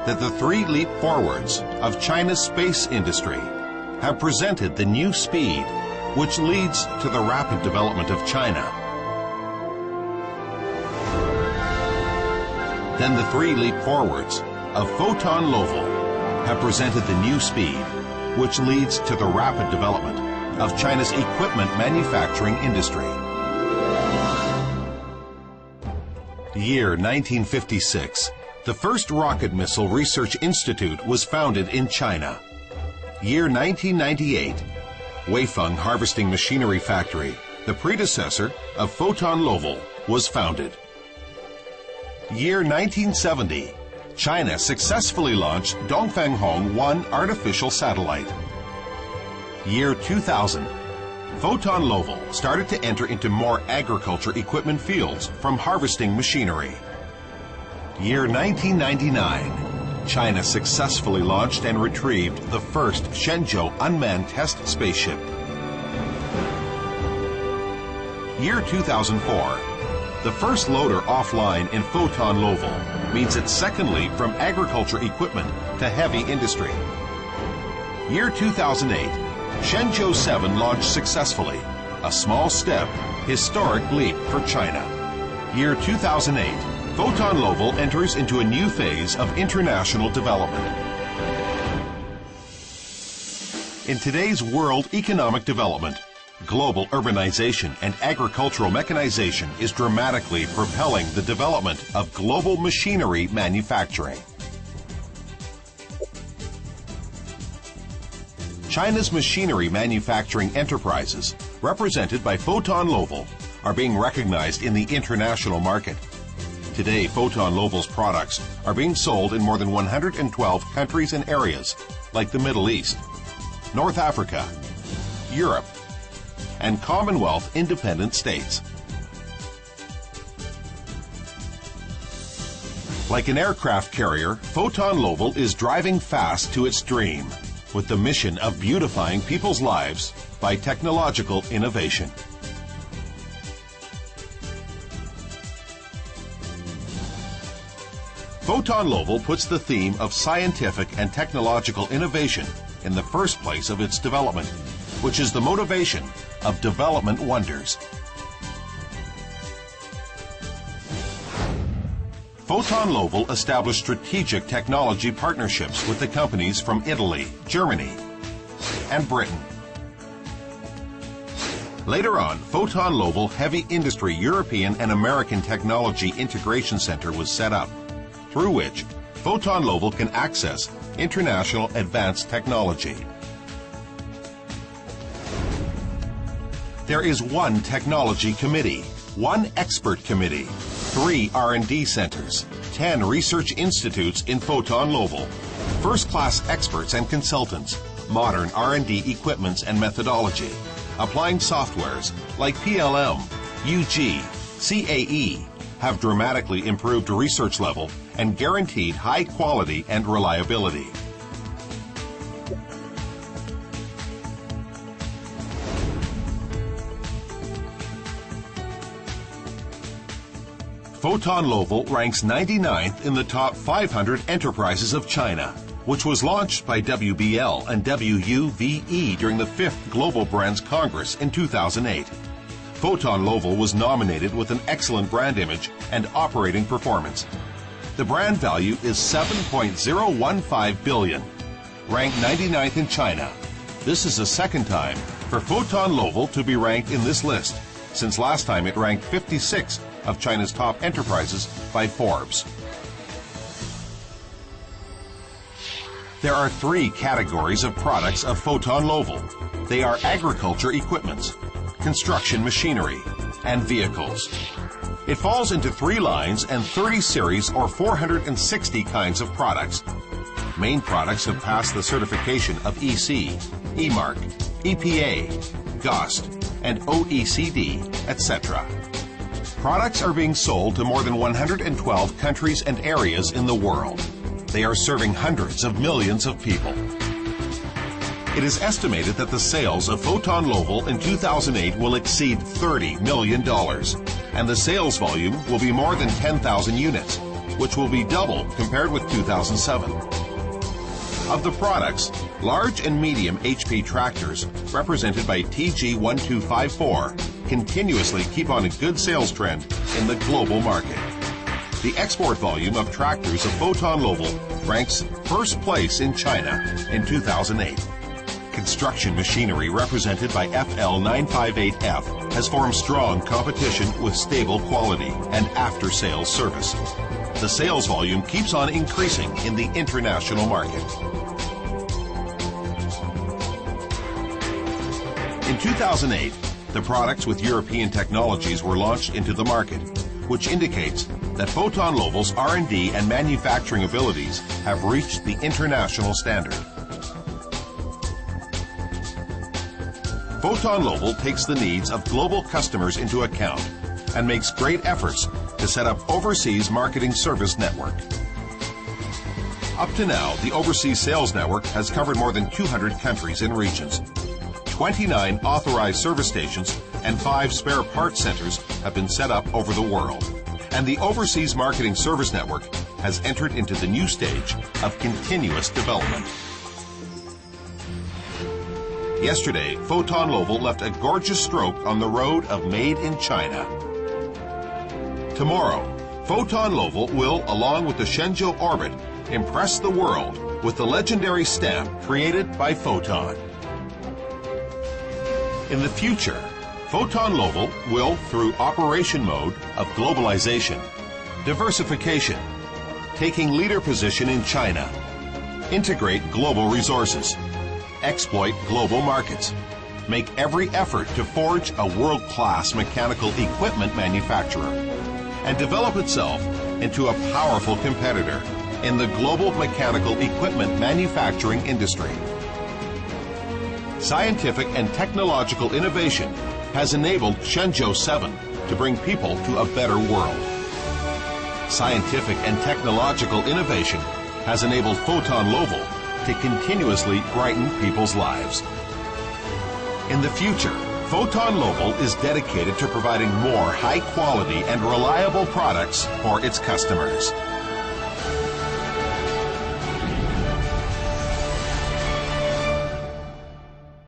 that the three leap forwards of China's space industry have presented the new speed which leads to the rapid development of China. Then the three leap forwards of Fotonlovol have presented the new speed which leads to the rapid development of China's equipment manufacturing industry. Year 1956. The first rocket missile research institute was founded in China. Year 1998. Weifeng Harvesting Machinery Factory, the predecessor of Fotonlovol, was founded. Year 1970. China successfully launched Dongfang 1 artificial satellite. Year 2000. Fotonlovol started to enter into more agriculture equipment fields from harvesting machinery. Year 1999. China successfully launched and retrieved the first Shenzhou unmanned test spaceship. Year 2004. The first loader offline in Fotonlovol means its second leap from agriculture equipment to heavy industry. Year 2008. Shenzhou 7 launched successfully. A small step, historic leap for China. Year 2008. Fotonlovol enters into a new phase of international development. In today's world economic development, global urbanization and agricultural mechanization is dramatically propelling the development of global machinery manufacturing. China's machinery manufacturing enterprises, represented by Fotonlovol, are being recognized in the international market. Today, Fotonlovol's products are being sold in more than 112 countries and areas, like the Middle East, North Africa, Europe, and Commonwealth independent states. Like an aircraft carrier, Fotonlovol is driving fast to its dream, with the mission of beautifying people's lives by technological innovation. Fotonlovol puts the theme of scientific and technological innovation in the first place of its development, which is the motivation of development wonders. Fotonlovol established strategic technology partnerships with the companies from Italy, Germany, and Britain. Later on, Fotonlovol Heavy Industry European and American Technology Integration Center was set up, through which Fotonlovol can access international advanced technology. There is one technology committee, one expert committee, 3 R&D centers, 10 research institutes in Fotonlovol, first-class experts and consultants, modern R&D equipments and methodology, applying softwares like PLM, UG, CAE, have dramatically improved research level and guaranteed high quality and reliability. Fotonlovol ranks 99th in the top 500 enterprises of China, which was launched by WBL and WUVE during the 5th Global Brands Congress in 2008. Fotonlovol was nominated with an excellent brand image and operating performance. The brand value is 7.015 billion, ranked 99th in China. This is the second time for Fotonlovol to be ranked in this list, since last time it ranked 56 of China's top enterprises by Forbes. There are 3 categories of products of Fotonlovol. They are agriculture equipments, construction machinery, and vehicles. It falls into 3 lines and 30 series or 460 kinds of products. Main products have passed the certification of EC, EMARC, EPA, GOST, and OECD, etc. Products are being sold to more than 112 countries and areas in the world. They are serving hundreds of millions of people. It is estimated that the sales of Fotonlovol in 2008 will exceed $30 million, and the sales volume will be more than 10,000 units. which will be double compared with 2007. Of the products, large and medium HP tractors, represented by TG1254, continuously keep on a good sales trend in the global market. The export volume of tractors of Fotonlovol ranks first place in China in 2008. Construction machinery, represented by FL958F, has formed strong competition with stable quality and after-sales service. The sales volume keeps on increasing in the international market. In 2008, the products with European technologies were launched into the market, which indicates that Fotonlovol's R&D and manufacturing abilities have reached the international standard. Fotonlovol takes the needs of global customers into account and makes great efforts to set up overseas marketing service network. Up to now, the overseas sales network has covered more than 200 countries and regions. 29 authorized service stations and 5 spare parts centers have been set up over the world. And the overseas marketing service network has entered into the new stage of continuous development. Yesterday, Fotonlovol left a gorgeous stroke on the road of Made in China. Tomorrow, Fotonlovol will, along with the Shenzhou Orbit, impress the world with the legendary stamp created by Foton. In the future, Fotonlovol will, through operation mode of globalization, diversification, taking leader position in China, integrate global resources, exploit global markets, make every effort to forge a world-class mechanical equipment manufacturer, and develop itself into a powerful competitor in the global mechanical equipment manufacturing industry. Scientific and technological innovation has enabled Shenzhou 7 to bring people to a better world. Scientific and technological innovation has enabled Fotonlovol to continuously brighten people's lives. In the future, Fotonlovol is dedicated to providing more high-quality and reliable products for its customers.